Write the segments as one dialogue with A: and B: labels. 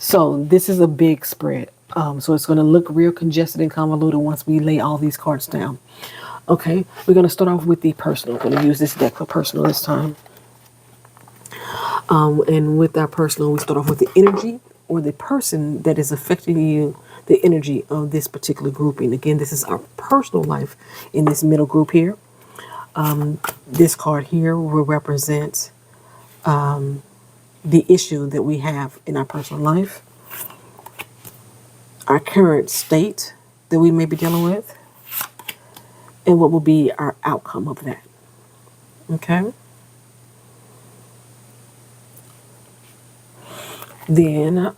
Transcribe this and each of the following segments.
A: So this is a big spread. So it's going to look real congested and convoluted once we lay all these cards down. Okay, we're going to start off with the personal. I'm going to use this deck for personal this time. And with our personal, we start off with the energy or the person that is affecting you, the energy of this particular grouping. Again, this is our personal life in this middle group here. This card here will represent the issue that we have in our personal life, our current state that we may be dealing with, and what will be our outcome of that. Okay? Then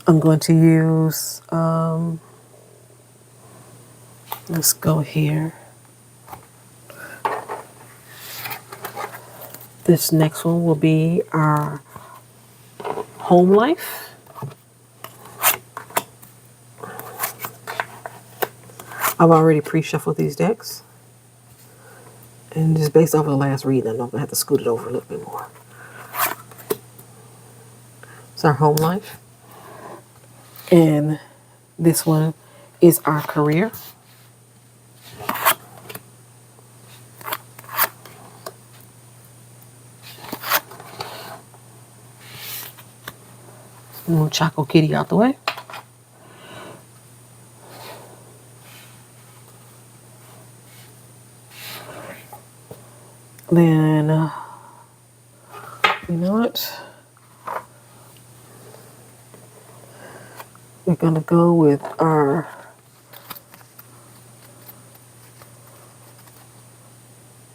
A: I'm going to use, let's go here. This next one will be our home life. I've already pre-shuffled these decks. And just based off of the last reading, I know I'm going to have to scoot it over a little bit more. It's our home life. And this one is our career. Move Choco Kitty out the way. Then, you know what? We're going to go with our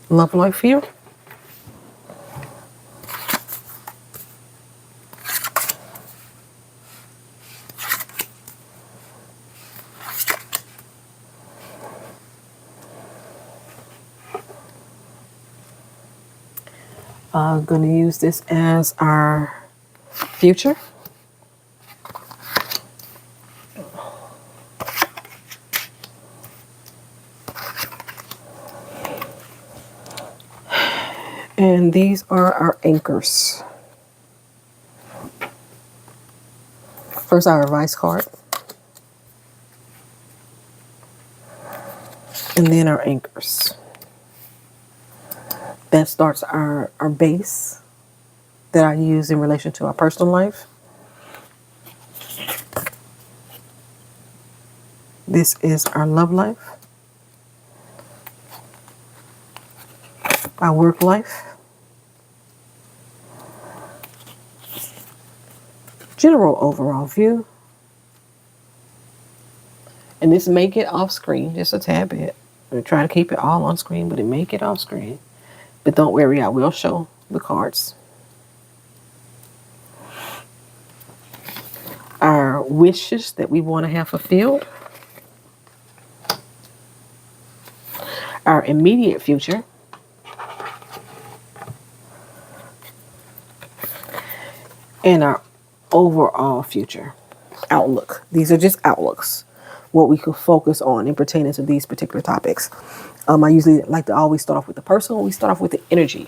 A: love life here. Going to use this as our future. And these are our anchors. First, our advice card. And then our anchors. That starts our base that I use in relation to our personal life. This is our love life, our work life, general overall view. And this may get off screen just a tad bit. We're trying to keep it all on screen, but it may get off screen. But don't worry, I will show the cards. Our wishes that we want to have fulfilled. Our immediate future. And our overall future outlook. These are just outlooks, what we could focus on in pertaining to these particular topics. I usually like to always start off with the personal. We start off with the energy.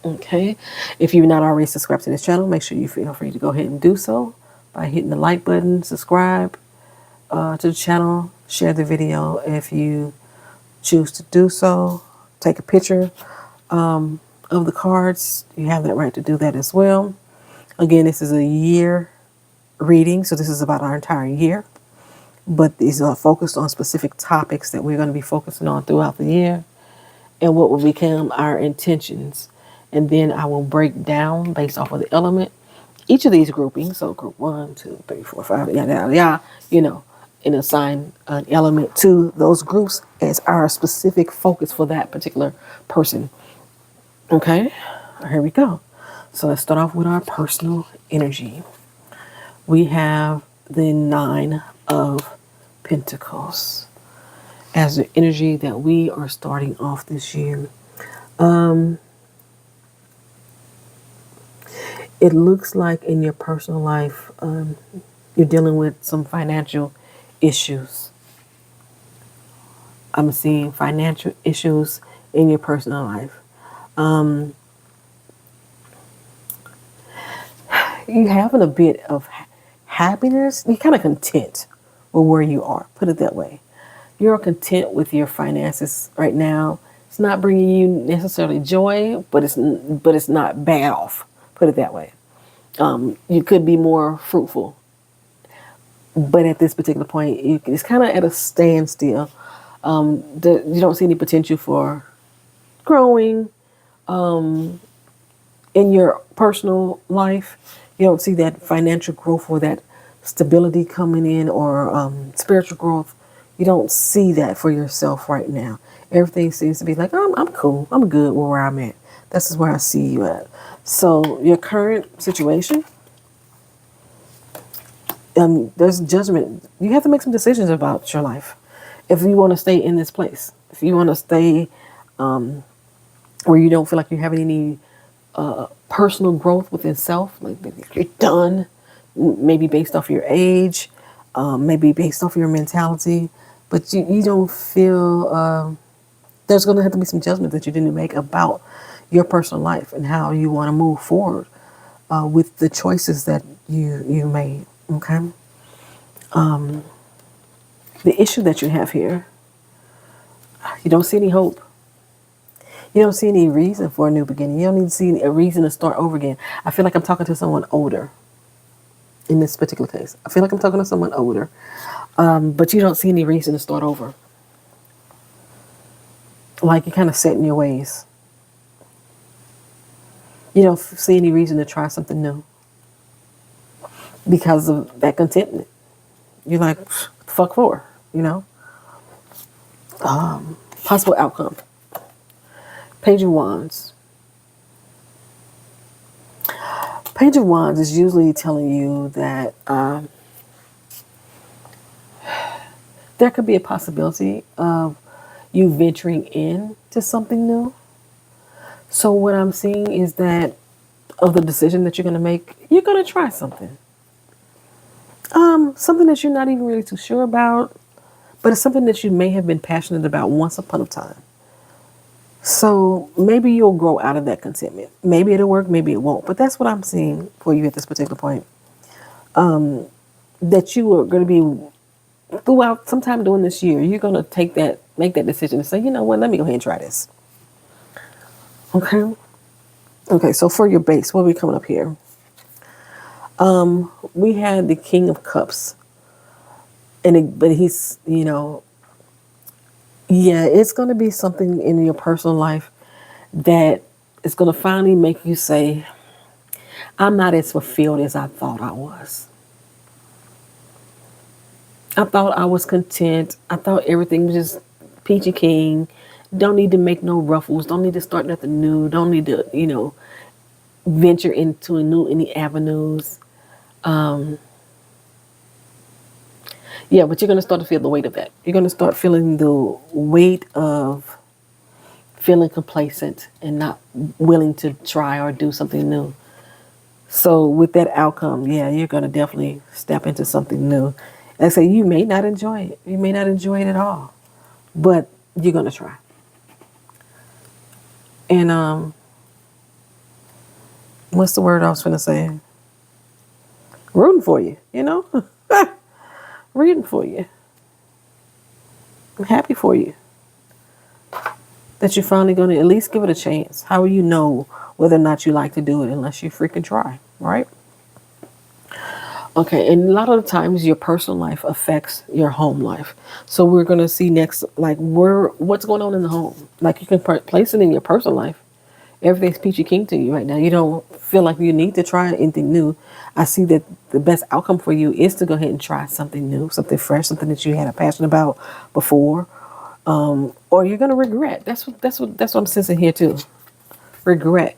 A: Okay. If you're not already subscribed to this channel, make sure you feel free to go ahead and do so by hitting the like button, subscribe to the channel, share the video if you choose to do so. Take a picture of the cards. You have that right to do that as well. Again, this is a year reading, so this is about our entire year. But these are focused on specific topics that we're going to be focusing on throughout the year and what will become our intentions. And then I will break down based off of the element each of these groupings. So group 1, 2, 3, 4, 5, you know, and assign an element to those groups as our specific focus for that particular person. Okay, here we go. So let's start off with our personal energy. We have the 9 of Pentacles as the energy that we are starting off this year. It looks like in your personal life, you're dealing with some financial issues. I'm seeing financial issues in your personal life. You having a bit of happiness. You're kind of content with where you are. Put it that way. You're content with your finances right now. It's not bringing you necessarily joy, but it's not bad off. Put it that way. You could be more fruitful, but at this particular point, it's kind of at a standstill. You don't see any potential for growing in your personal life. You don't see that financial growth or that stability coming in, or spiritual growth. You don't see that for yourself right now. Everything seems to be like, I'm cool. I'm good where I'm at. This is where I see you at. So your current situation, there's judgment. You have to make some decisions about your life. If you want to stay in this place, if you want to stay where you don't feel like you're having any personal growth within self, like maybe you're done, maybe based off your age, maybe based off your mentality, but you don't feel there's going to have to be some judgment that you didn't make about your personal life and how you want to move forward with the choices that you made. Okay. The issue that you have here, you don't see any hope. You don't see any reason for a new beginning. You don't even see a reason to start over again. I feel like I'm talking to someone older in this particular case. I feel like I'm talking to someone older, but you don't see any reason to start over. Like you're kind of set in your ways. You don't see any reason to try something new because of that contentment. You're like, fuck for, you know? Possible outcome. Page of Wands. Page of Wands is usually telling you that there could be a possibility of you venturing into something new. So what I'm seeing is that of the decision that you're going to make, you're going to try something. Something that you're not even really too sure about, but it's something that you may have been passionate about once upon a time. So maybe you'll grow out of that contentment. Maybe it'll work, maybe it won't. But that's what I'm seeing for you at this particular point. That you are going to be throughout sometime during this year, you're going to make that decision and say, you know what, let me go ahead and try this. Okay. Okay. So for your base, what are we coming up here? We had the King of Cups, but he's, yeah, it's going to be something in your personal life that is going to finally make you say, I'm not as fulfilled as I thought I was. I thought I was content. I thought everything was just peachy keen. Don't need to make no ruffles. Don't need to start nothing new. Don't need to, venture into any avenues. Yeah, but you're going to start to feel the weight of that. You're going to start feeling the weight of feeling complacent and not willing to try or do something new. So with that outcome, yeah, you're going to definitely step into something new. And say you may not enjoy it. You may not enjoy it at all, but you're going to try. And what's the word I was going to say? Rooting for you, Rooting for you. I'm happy for you that you're finally going to at least give it a chance. How will you know whether or not you like to do it unless you freaking try, right? Okay, and a lot of the times your personal life affects your home life. So we're going to see next, like, what's going on in the home. Like, you can place it in your personal life. Everything's peachy keen to you right now. You don't feel like you need to try anything new. I see that the best outcome for you is to go ahead and try something new, something fresh, something that you had a passion about before, or you're gonna regret. That's what I'm sensing here too. Regret.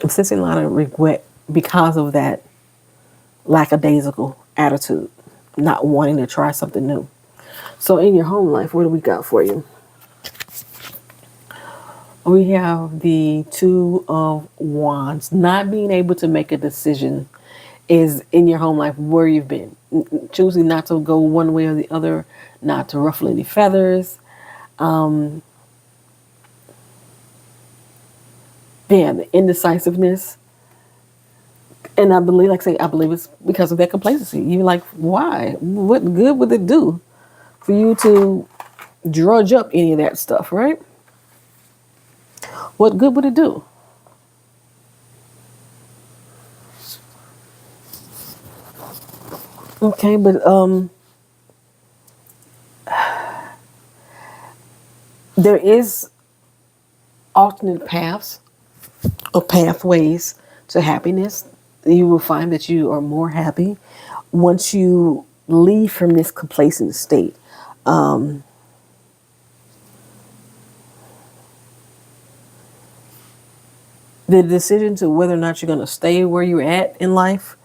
A: I'm sensing a lot of regret because of that lackadaisical attitude, not wanting to try something new. So in your home life, what do we got for you? We have the Two of Wands. Not being able to make a decision is in your home life where you've been. Choosing not to go one way or the other, not to ruffle any feathers. Yeah, the indecisiveness. And I believe, like I say, I believe it's because of that complacency. You're like, why? What good would it do for you to drudge up any of that stuff, right? What good would it do? Okay, but there is alternate paths or pathways to happiness. You will find that you are more happy once you leave from this complacent state. The decision to whether or not you're going to stay where you're at in life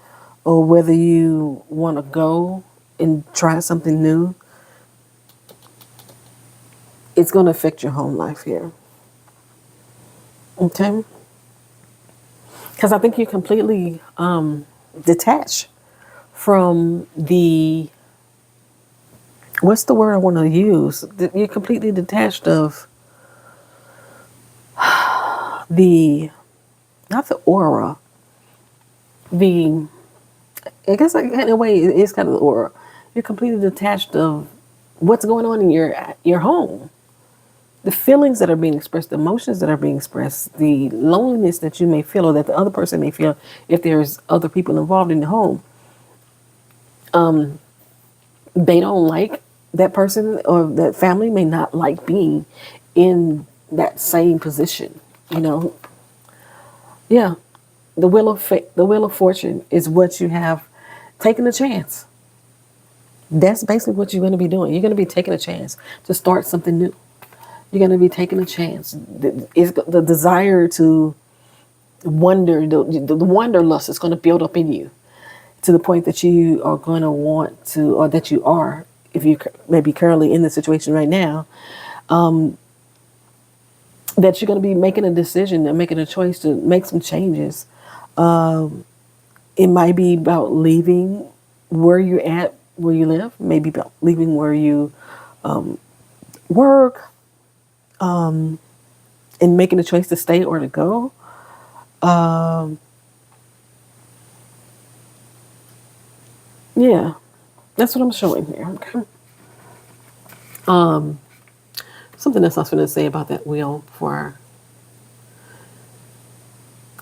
A: or whether you want to go and try something new, it's going to affect your home life here. Okay? Because I think you're completely detached from the, what's the word I want to use? You're completely detached of the, not the aura, the, I guess like in a way it is kind of the aura. You're completely detached of what's going on in your home. The feelings that are being expressed, the emotions that are being expressed, the loneliness that you may feel or that the other person may feel if there's other people involved in the home. They don't like that person or that family may not like being in that same position, you know. Yeah, the wheel of the wheel of fortune is what you have taken a chance. That's basically what you're going to be doing. You're going to be taking a chance to start something new. You're going to be taking a chance. It's the desire to wonder, the wanderlust is going to build up in you to the point that you are going to want to, or that you are, if you maybe currently in the situation right now, that you're going to be making a decision and making a choice to make some changes. It might be about leaving where you're at, where you live, maybe about leaving where you work, and making a choice to stay or to go. Yeah, that's what I'm showing here. Okay. Something else I was going to say about that wheel for,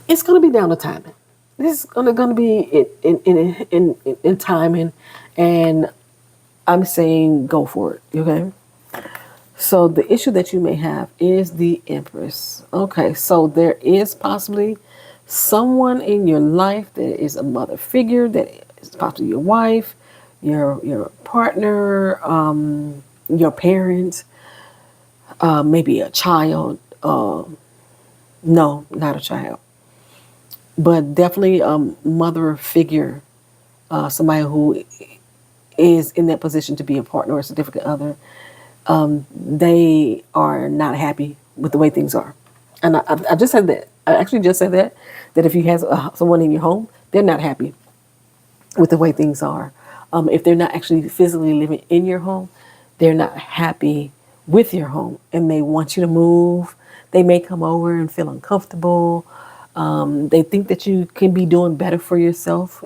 A: it's going to be down to timing. This is going to be in timing, and I'm saying go for it. Okay. So the issue that you may have is the Empress. Okay, so there is possibly someone in your life that is a mother figure, that is possibly your wife, your partner, your parent, maybe a child. No, not a child, but definitely a mother figure, somebody who is in that position to be a partner or a significant other. They are not happy with the way things are. And I just said that. I actually just said that if you have someone in your home, they're not happy with the way things are. If they're not actually physically living in your home, they're not happy with your home and they want you to move. They may come over and feel uncomfortable. They think that you can be doing better for yourself.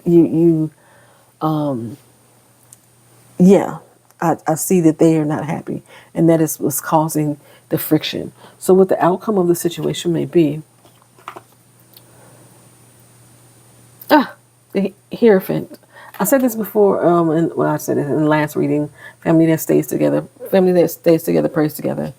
A: Yeah, I see that they are not happy, and that is what's causing the friction. So, what the outcome of the situation may be, the Hierophant. I said this before, and well, I said it in the last reading. Family that stays together, prays together.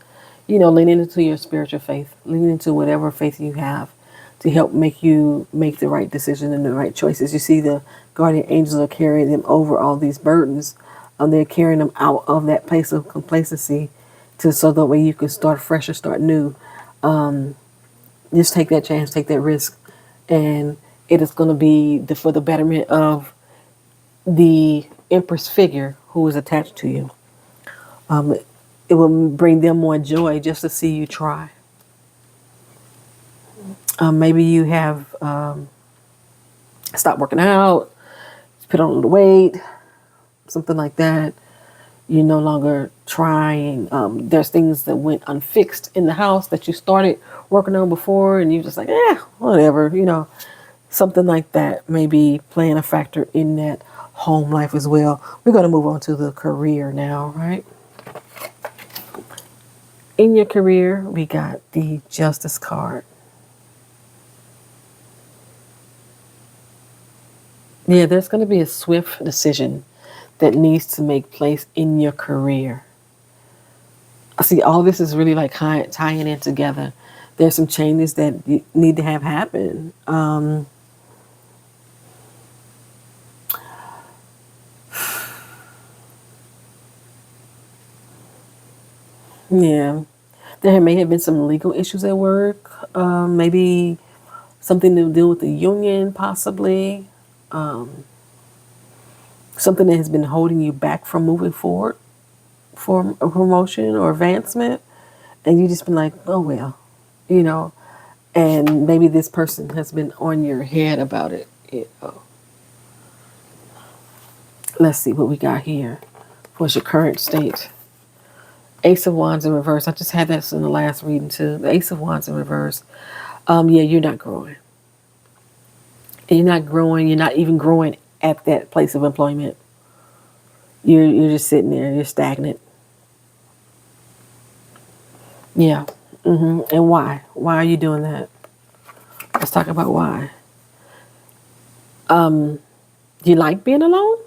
A: You know, leaning into your spiritual faith, leaning into whatever faith you have to help make you make the right decision and the right choices. You see, the guardian angels are carrying them over all these burdens. They're carrying them out of that place of complacency, to so that way you can start fresh or start new. Just take that chance, take that risk, and it is going to be for the betterment of the Empress figure who is attached to you. It will bring them more joy just to see you try. Maybe you have stopped working out, put on a little weight, something like that. You're no longer trying. There's things that went unfixed in the house that you started working on before, and you're just like, whatever, you know. Something like that may be playing a factor in that home life as well. We're going to move on to the career now, right? In your career, we got the Justice card. Yeah, there's going to be a swift decision that needs to make place in your career. I see all this is really like tying in together. There's some changes that need to have happen. Yeah, there may have been some legal issues at work. Maybe something to do with the union, possibly. Something that has been holding you back from moving forward for a promotion or advancement. And you just been like, oh, well, you know, and maybe this person has been on your head about it. Let's see what we got here. What's your current state? Ace of Wands in reverse. I just had that in the last reading too. The Ace of Wands in reverse. Yeah, you're not growing. And you're not growing. You're not even growing at that place of employment. You're just sitting there. You're stagnant. Yeah. And why? Why are you doing that? Let's talk about why. Do you like being alone?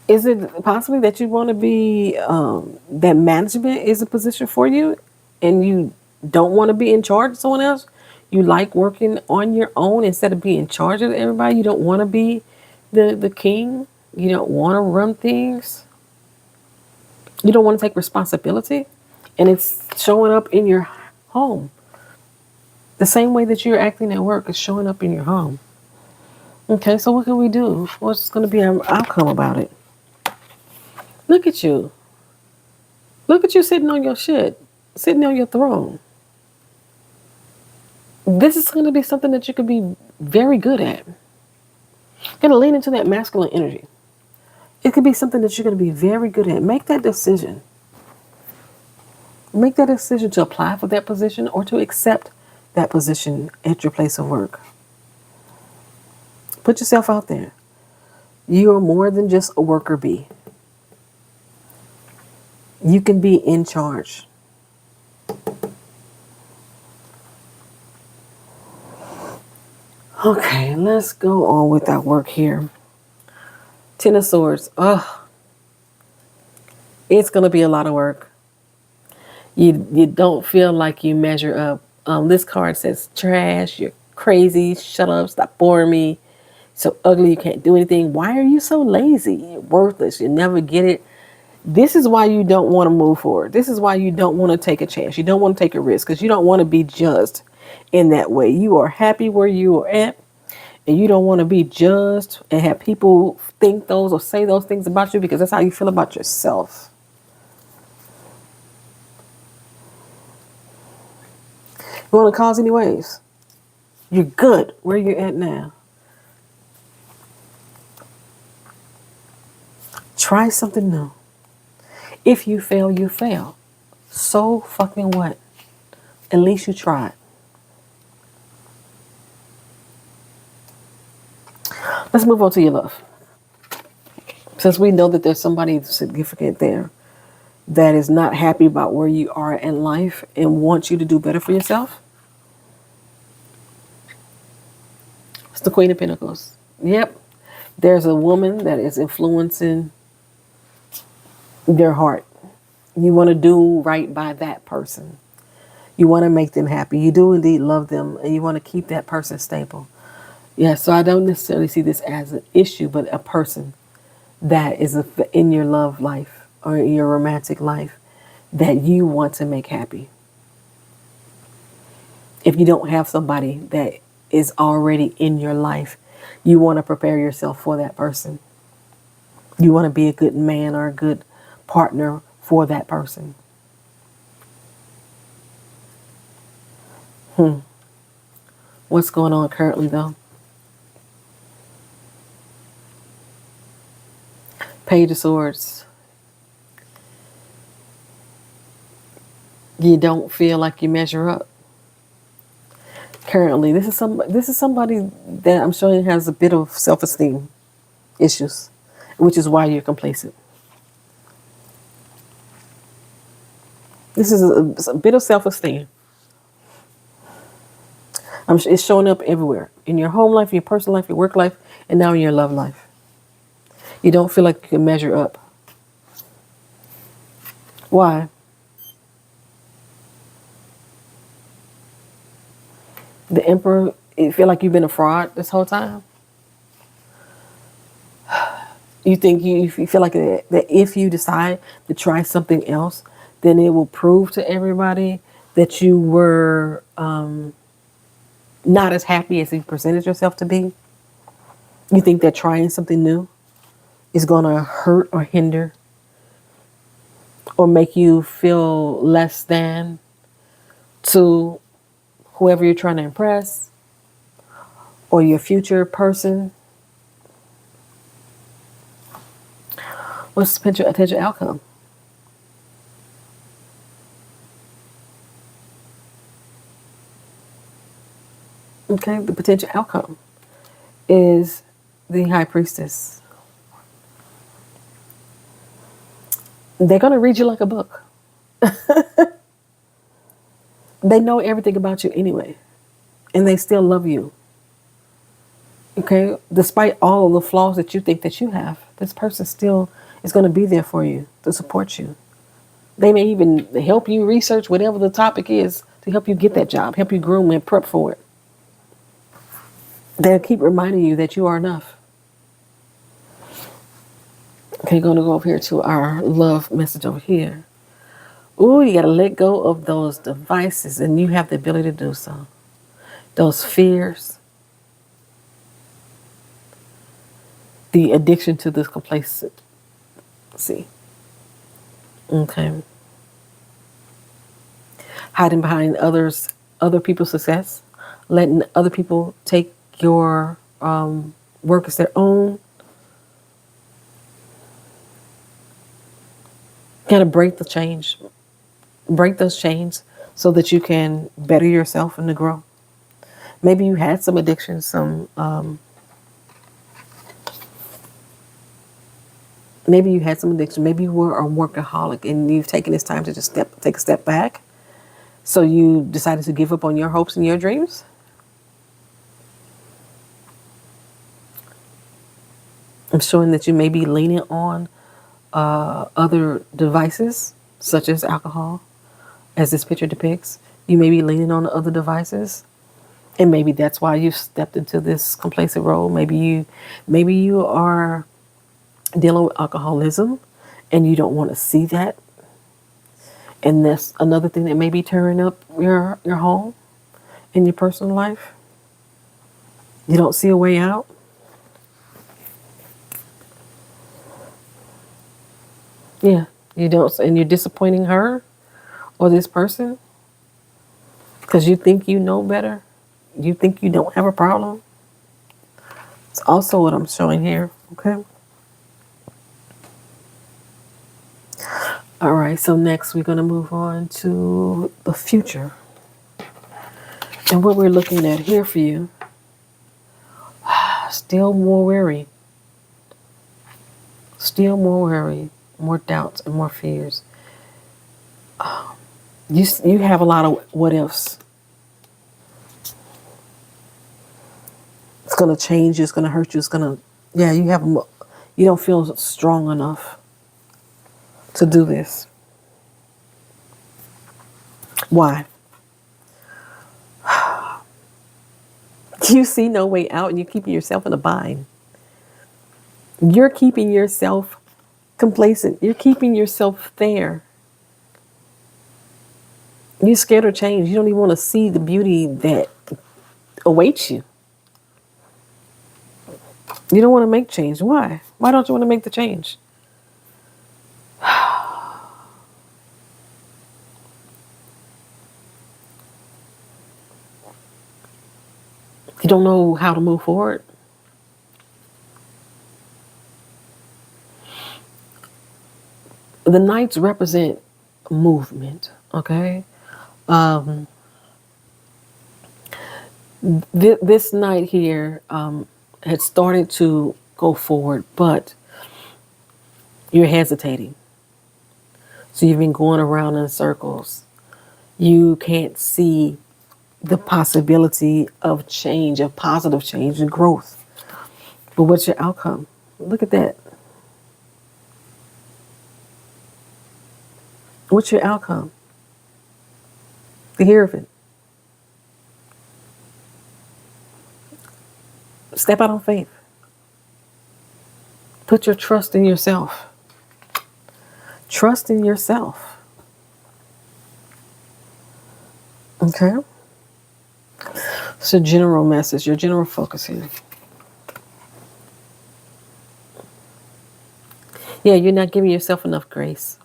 A: Is it possibly that you want to be, that management is a position for you and you don't want to be in charge of someone else? You like working on your own instead of being in charge of everybody? You don't want to be the king? You don't want to run things? You don't want to take responsibility? And it's showing up in your home. The same way that you're acting at work is showing up in your home. Okay, so what can we do? What's going to be our outcome about it? Look at you. Look at you sitting on your shit, sitting on your throne. This is going to be something that you could be very good at. You're going to lean into that masculine energy. It could be something that you're going to be very good at. Make that decision. Make that decision to apply for that position or to accept that position at your place of work. Put yourself out there. You are more than just a worker bee. You can be in charge. Okay, let's go on with our work here. Ten of Swords. Oh, it's going to be a lot of work. You don't feel like you measure up. This card says trash. You're crazy. Shut up. Stop boring me. So ugly. You can't do anything. Why are you so lazy? You're worthless. You never get it. This is why you don't want to move forward. This is why you don't want to take a chance. You don't want to take a risk because you don't want to be judged in that way. You are happy where you are at. And you don't want to be judged and have people think those or say those things about you because that's how you feel about yourself. You want to cause any waves? You're good where you're at now. Try something new. If you fail, you fail. So fucking what? At least you tried. Let's move on to your love. Since we know that there's somebody significant there that is not happy about where you are in life and wants you to do better for yourself. It's the Queen of Pentacles. Yep. There's a woman that is influencing their heart. You want to do right by that person. You want to make them happy. You do indeed love them and you want to keep that person stable. Yeah, so I don't necessarily see this as an issue, but a person that is in your love life or in your romantic life that you want to make happy. If you don't have somebody that is already in your life, you want to prepare yourself for that person. You want to be a good man or a good partner for that person. What's going on currently though? Page of Swords. You don't feel like you measure up. Currently, this is somebody that I'm showing has a bit of self-esteem issues, which is why you're complacent. This is a bit of self-esteem. It's showing up everywhere in your home life, your personal life, your work life, and now in your love life. You don't feel like you can measure up. Why? The Emperor. You feel like you've been a fraud this whole time. You think you feel like that if you decide to try something else, then it will prove to everybody that you were not as happy as you presented yourself to be. You think that trying something new is going to hurt or hinder or make you feel less than to whoever you're trying to impress or your future person. What's the potential outcome? Okay, the potential outcome is the High Priestess. They're going to read you like a book. They know everything about you anyway, and they still love you. Okay, despite all of the flaws that you think that you have, this person still is going to be there for you to support you. They may even help you research whatever the topic is to help you get that job, help you groom and prep for it. They'll keep reminding you that you are enough. Okay, going to go over here to our love message over here. Ooh, you got to let go of those devices, and you have the ability to do so. Those fears, the addiction to this complacency. Okay. Hiding behind other people's success, letting other people take your work as their own. Got to break those chains so that you can better yourself and to grow. Maybe you had some addictions, maybe you had some addiction. Maybe you were a workaholic and you've taken this time to just take a step back. So you decided to give up on your hopes and your dreams. I'm showing that you may be leaning on other devices, such as alcohol, as this picture depicts. You may be leaning on other devices, and maybe that's why you stepped into this complacent role. Maybe you are dealing with alcoholism, and you don't want to see that. And that's another thing that may be tearing up your home and your personal life. You don't see a way out. Yeah, you don't, and you're disappointing her or this person because you think you know better. You think you don't have a problem. It's also what I'm showing here. Okay. All right. So next we're going to move on to the future. And what we're looking at here for you, still more worry. Still more worry, more doubts, and more fears. You have a lot of what ifs. It's gonna change you. It's gonna hurt you. It's gonna, yeah. You don't feel strong enough to do this. Why? You see no way out, and you're keeping yourself in a bind. You're keeping yourself complacent. You're keeping yourself there. You're scared of change. You don't even want to see the beauty that awaits you. You don't want to make change. Why? Why don't you want to make the change? You don't know how to move forward. The knights represent movement, okay? This night here had started to go forward, but you're hesitating. So you've been going around in circles. You can't see the possibility of change, of positive change and growth. But what's your outcome? Look at that. What's your outcome? To hear of it. Step out on faith. Put your trust in yourself. Trust in yourself. Okay? It's a general message, your general focus here. Yeah, you're not giving yourself enough grace.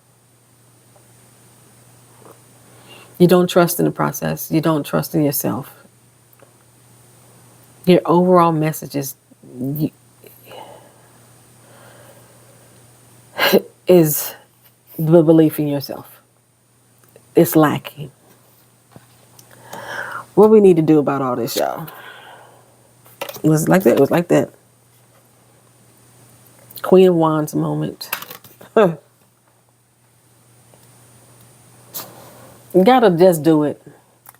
A: You don't trust in the process. You don't trust in yourself. Your overall message is the belief in yourself. It's lacking. What we need to do about all this, y'all? It was like that. It was like that. Queen of Wands moment. You gotta just do it.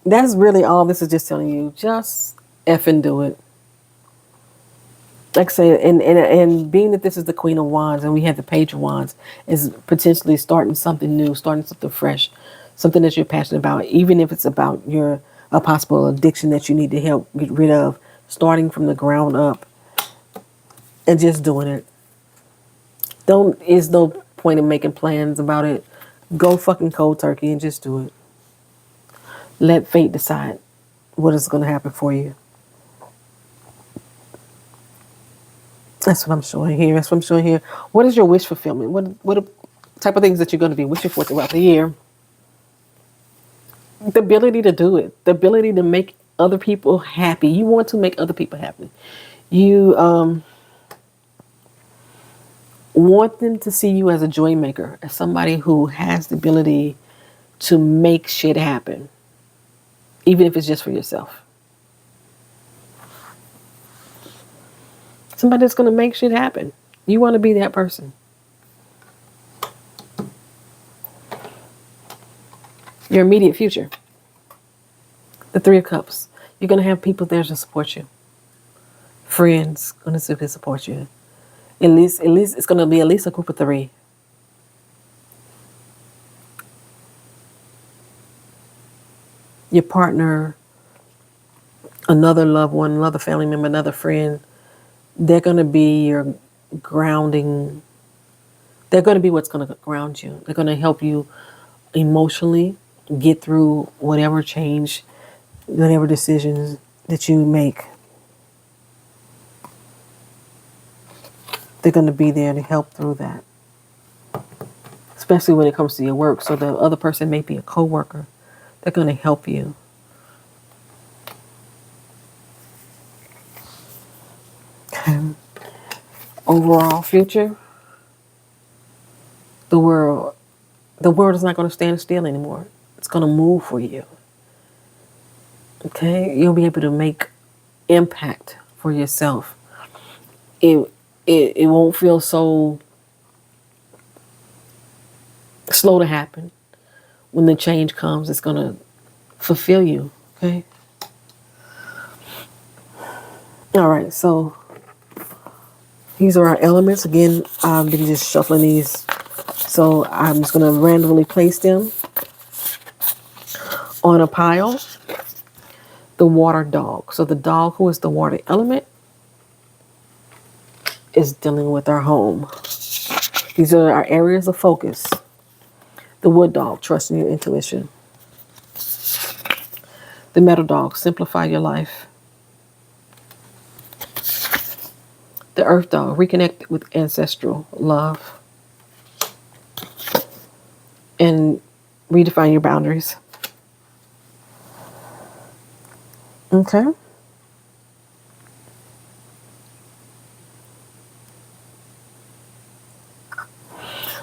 A: That's really all this is just telling you. Just effing do it. Like I say, and being that this is the Queen of Wands and we have the Page of Wands, is potentially starting something new, starting something fresh, something that you're passionate about, even if it's about a possible addiction that you need to help get rid of, starting from the ground up and just doing it. Is no point in making plans about it. Go fucking cold turkey and just do it. Let fate decide what is going to happen for you. That's what I'm showing here. That's what I'm showing here. What is your wish fulfillment? What type of things that you're going to be wishing for throughout the year? The ability to do it. The ability to make other people happy. You want to make other people happy. You want them to see you as a joy maker, as somebody who has the ability to make shit happen, even if it's just for yourself. Somebody that's going to make shit happen. You want to be that person. Your immediate future. The Three of Cups. You're going to have people there to support you. Friends going to support you. At least it's going to be at least a group of 3. Your partner, another loved one, another family member, another friend. They're going to be your grounding. They're going to be what's going to ground you. They're going to help you emotionally get through whatever change, whatever decisions that you make. They're going to be there to help through that. Especially when it comes to your work. So the other person may be a coworker. They're going to help you. Overall future, the world is not going to stand still anymore. It's going to move for you. Okay, you'll be able to make impact for yourself. It won't feel so slow to happen. When the change comes, it's going to fulfill you. Okay. All right, so these are our elements. Again, I've been just shuffling these. So I'm just going to randomly place them on a pile. The water dog. So the dog, who is the water element, is dealing with our home. These are our areas of focus. The wood dog, trusting your intuition. The metal dog, simplify your life. The earth dog, reconnect with ancestral love. And redefine your boundaries. Okay.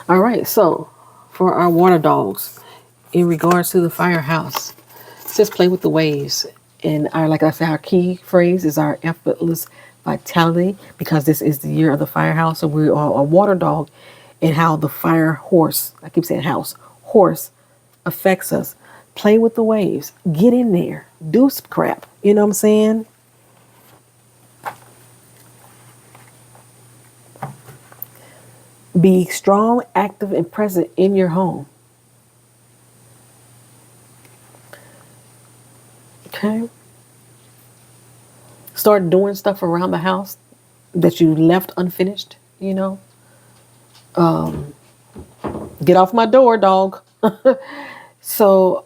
A: All right, so for our water dogs, in regards to the firehouse, it says play with the waves. And like I said, our key phrase is our effortless vitality, because this is the year of the firehouse. So we are a water dog, and how the fire horse, I keep saying house, horse affects us. Play with the waves. Get in there. Do some crap. You know what I'm saying? Be strong, active, and present in your home. Okay? Start doing stuff around the house that you left unfinished, you know? Get off my door, dog. So,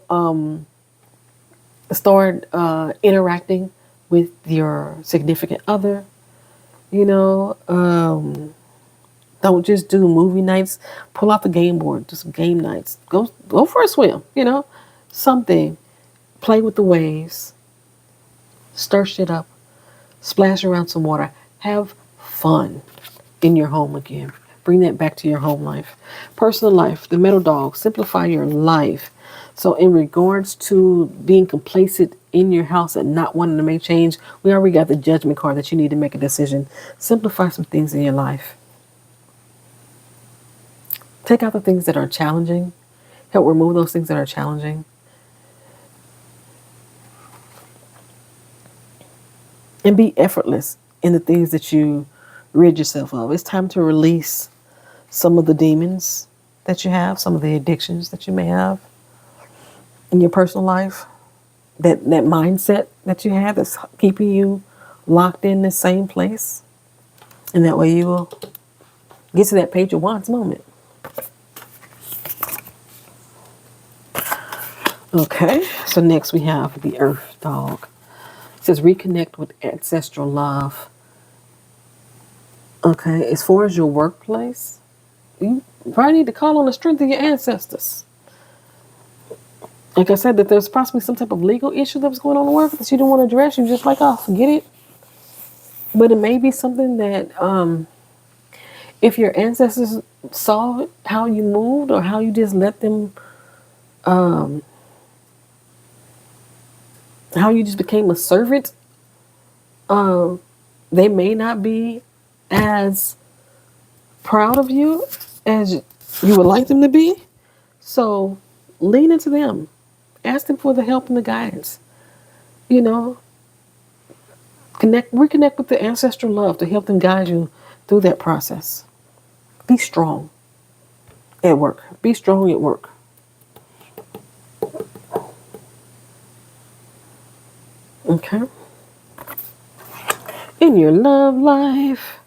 A: start interacting with your significant other, you know? Don't just do movie nights. Pull out the game board, do some game nights. Go for a swim, you know? Something. Play with the waves. Stir shit up. Splash around some water. Have fun in your home again. Bring that back to your home life. Personal life, the metal dog, simplify your life. So in regards to being complacent in your house and not wanting to make change, we already got the judgment card that you need to make a decision. Simplify some things in your life. Take out the things that are challenging. Help remove those things that are challenging. And be effortless in the things that you rid yourself of. It's time to release some of the demons that you have, some of the addictions that you may have in your personal life. That mindset that you have that's keeping you locked in the same place. And that way you will get to that Page of Wands moment. Okay, so next we have the Earth Dog. It says reconnect with ancestral love. Okay, as far as your workplace, you probably need to call on the strength of your ancestors. Like I said, that there's possibly some type of legal issue that was going on at work that you don't want to address. You're just like, oh, forget it. But it may be something that if your ancestors saw how you moved or how you just let them, how you just became a servant, they may not be as proud of you as you would like them to be. So lean into them. Ask them for the help and the guidance. You know, reconnect with the ancestral love to help them guide you through that process. Be strong at work. Be strong at work. Okay. In your love life,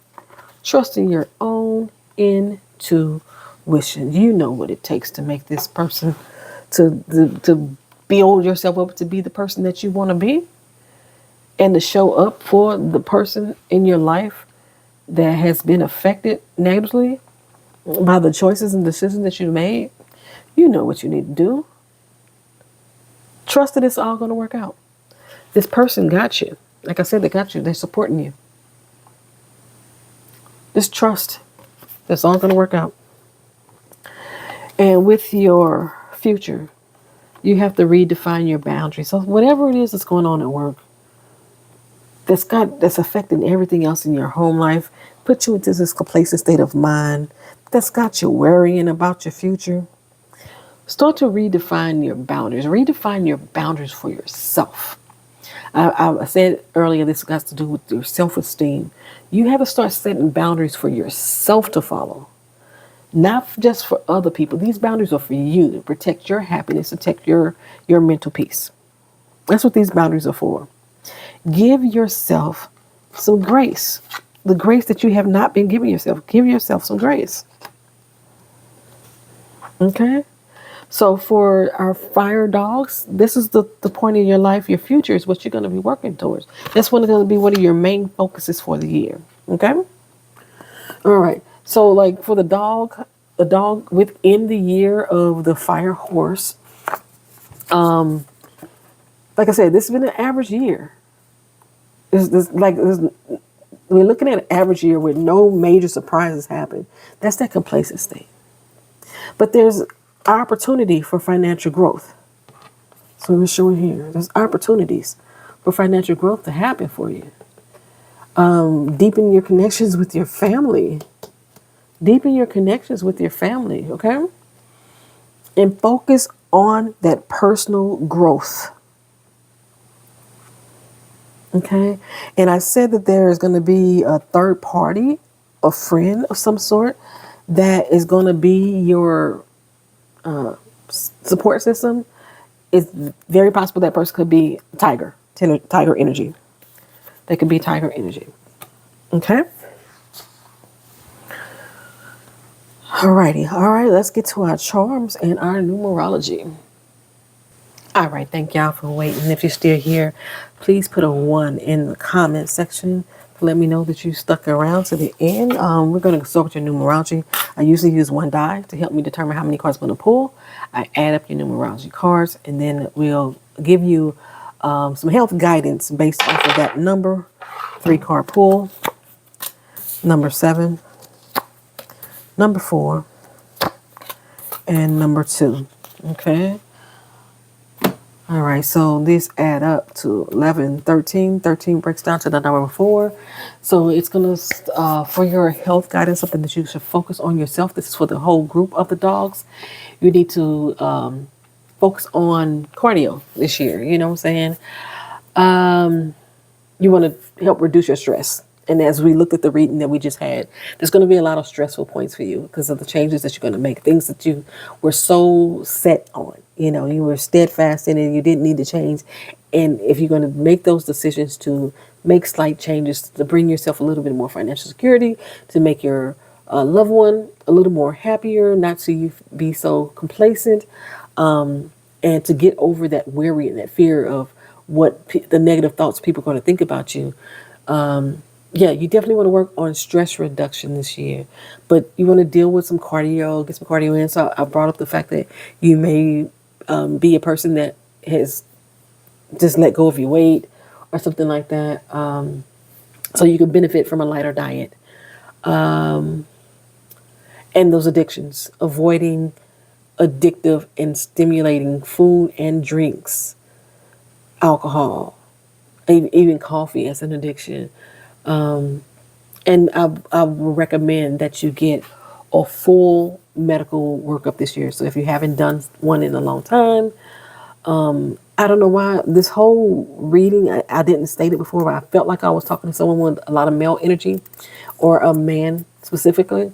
A: trust in your own intuition. You know what it takes to make this person, to build yourself up to be the person that you want to be, and to show up for the person in your life that has been affected negatively by the choices and decisions that you made. You know what you need to do. Trust that it's all going to work out. This person got you. Like I said, they got you. They're supporting you. Just trust that's all going to work out. And with your future, you have to redefine your boundaries. So whatever it is that's going on at work, that's affecting everything else in your home life, put you into this complacent state of mind that's got you worrying about your future. Start to redefine your boundaries. Redefine your boundaries for yourself. I said earlier, this has to do with your self-esteem. You have to start setting boundaries for yourself to follow, not just for other people. These boundaries are for you to protect your happiness, to protect your mental peace. That's what these boundaries are for. Give yourself some grace. The grace that you have not been giving yourself. Give yourself some grace. Okay? So for our fire dogs, this is the point in your life. Your future is what you're going to be working towards. That's going to be one of your main focuses for the year. Okay? All right. So like for the dog within the year of the fire horse, like I said, this has been an average year. We're looking at an average year with no major surprises happen. That's that complacent state. But there's opportunity for financial growth. So we're showing here, there's opportunities for financial growth to happen for you. Deepen your connections with your family. Deepen your connections with your family, okay? And focus on that personal growth. Okay? And I said that there is going to be a third party, a friend of some sort, that is going to be your support system. It's very possible that person could be tiger energy. They could be tiger energy. Okay? Alrighty. All right, let's get to our charms and our numerology. All right, thank y'all for waiting. If you're still here, please put a 1 in the comment section to let me know that you stuck around to the end. We're going to start with your numerology. I usually use one die to help me determine how many cards I'm going to pull. I add up your numerology cards, and then we'll give you some health guidance based off of that number. 3-card pull. Number 7, number 4, and number 2. Okay. All right, so this add up to 11, 13. 13 breaks down to the number 4. So it's going to, for your health guidance, something that you should focus on yourself. This is for the whole group of the dogs. You need to focus on cardio this year. You know what I'm saying? You want to help reduce your stress. And as we looked at the reading that we just had, there's going to be a lot of stressful points for you because of the changes that you're going to make, things that you were so set on. You know, you were steadfast in it, you didn't need to change. And if you're going to make those decisions to make slight changes to bring yourself a little bit more financial security, to make your loved one a little more happier, not to you be so complacent, and to get over that worry and that fear of what the negative thoughts people are going to think about you. Yeah, you definitely want to work on stress reduction this year, but you want to deal with some cardio, get some cardio in. So I brought up the fact that you may be a person that has just let go of your weight or something like that. So you could benefit from a lighter diet. And those addictions, avoiding addictive and stimulating food and drinks, alcohol, even coffee as an addiction. And I would recommend that you get a full medical workup this year. So if you haven't done one in a long time, I don't know why this whole reading, I didn't state it before, but I felt like I was talking to someone with a lot of male energy or a man specifically.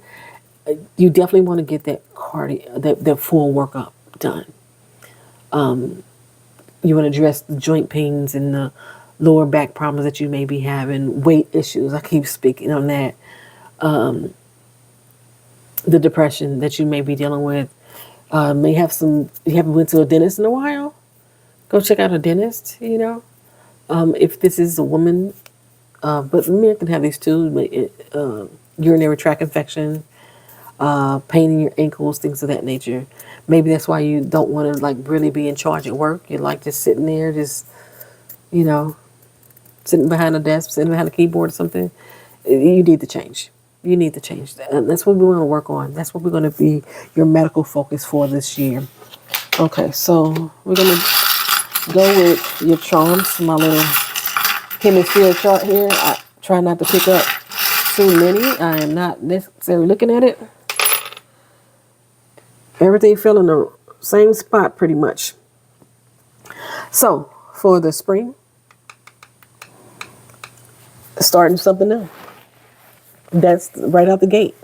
A: You definitely want to get that cardio, that full workup done. You want to address the joint pains and the lower back problems that you may be having, weight issues. I keep speaking on that. The depression that you may be dealing with. May have some, you haven't went to a dentist in a while. Go check out a dentist, you know. If this is a woman, but men can have these too, urinary tract infection, pain in your ankles, things of that nature. Maybe that's why you don't want to like really be in charge at work. You're like just sitting there, just, you know, sitting behind a desk, sitting behind a keyboard or something. You need to change. You need to change that. And that's what we want to work on. That's what we're going to be your medical focus for this year. Okay, so we're going to go with your charms, my little hemisphere chart here. I try not to pick up too many. I am not necessarily looking at it. Everything fell in the same spot pretty much. So for the spring, starting something new. That's right out the gate.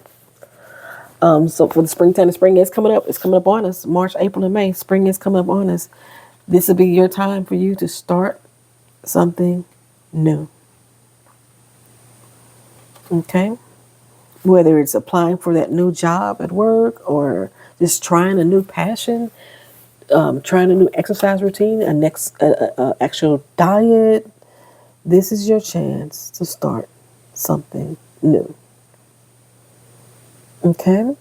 A: So for the springtime, the spring is coming up. It's coming up on us. March, April, and May. Spring is coming up on us. This will be your time for you to start something new. Okay? Whether it's applying for that new job at work or just trying a new passion, trying a new exercise routine, a next actual diet. This is your chance to start something new. Okay.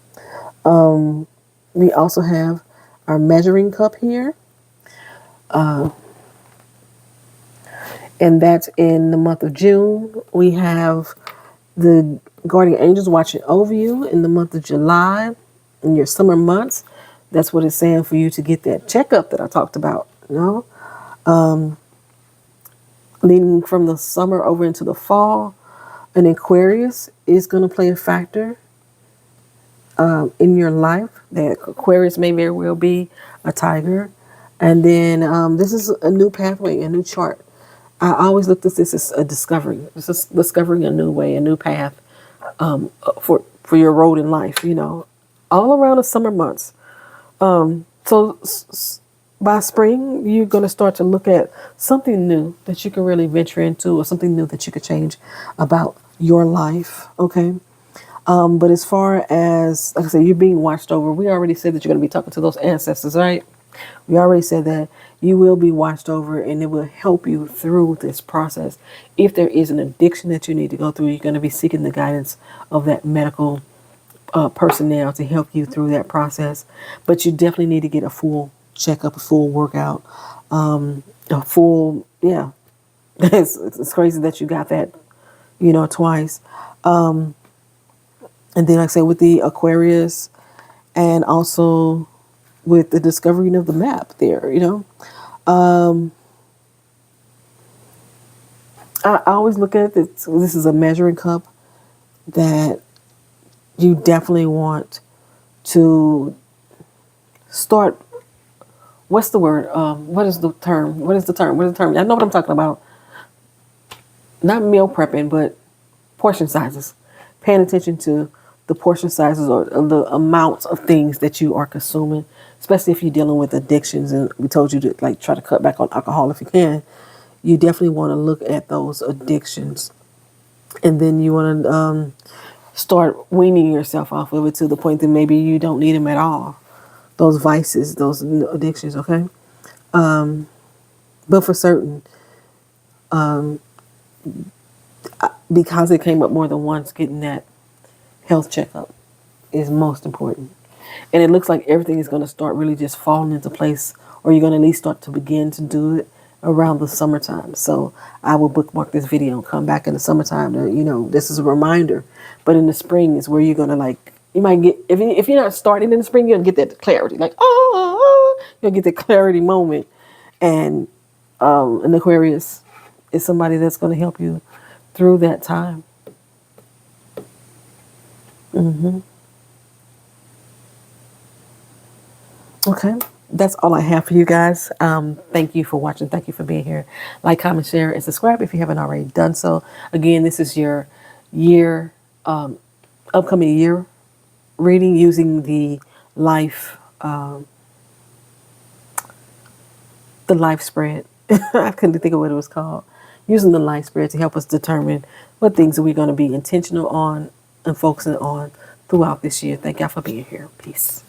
A: We also have our measuring cup here. And that's in the month of June. We have the guardian angels watching over you in the month of July. In your summer months, that's what it's saying for you to get that checkup that I talked about. You know, leading from the summer over into the fall. An Aquarius is going to play a factor in your life. That Aquarius may very well be a tiger. And then this is a new pathway, a new chart. I always looked at this as a discovery. This is discovering a new way, a new path for your road in life. All around the summer months. So by spring, you're going to start to look at something new that you can really venture into, or something new that you could change about your life. Okay. But as far as, like I said, you're being watched over, we already said that you're going to be talking to those ancestors, right? We already said that you will be watched over, and it will help you through this process. If there is an addiction that you need to go through, you're going to be seeking the guidance of that medical personnel to help you through that process. But you definitely need to get a full checkup, a full workout, a full, yeah. It's crazy that you got that, twice. And then, like I said, with the Aquarius, and also with the discovering of the map there, I always look at it, this is a measuring cup that you definitely want to start. What's the word? What is the term? What is the term? What is the term? I know what I'm talking about. Not meal prepping, but portion sizes. Paying attention to the portion sizes or the amounts of things that you are consuming, especially if you're dealing with addictions. And we told you to try to cut back on alcohol if you can. You definitely want to look at those addictions, and then you want to start weaning yourself off of it to the point that maybe you don't need them at all. Those vices, those addictions, okay? But for certain, because it came up more than once, getting that health checkup is most important. And it looks like everything is going to start really just falling into place, or you're going to at least start to begin to do it around the summertime. So I will bookmark this video and come back in the summertime to, this is a reminder. But in the spring is where you're going to you might get, if you're not starting in the spring, you'll get that clarity. You'll get that clarity moment. And an Aquarius is somebody that's going to help you through that time. Okay, that's all I have for you guys. Thank you for watching. Thank you for being here. Like, comment, share, and subscribe if you haven't already done so. Again, this is your upcoming year reading using the life spread. I couldn't think of what it was called. Using the life spread to help us determine what things are we going to be intentional on and focusing on throughout this year. Thank y'all for being here. Peace.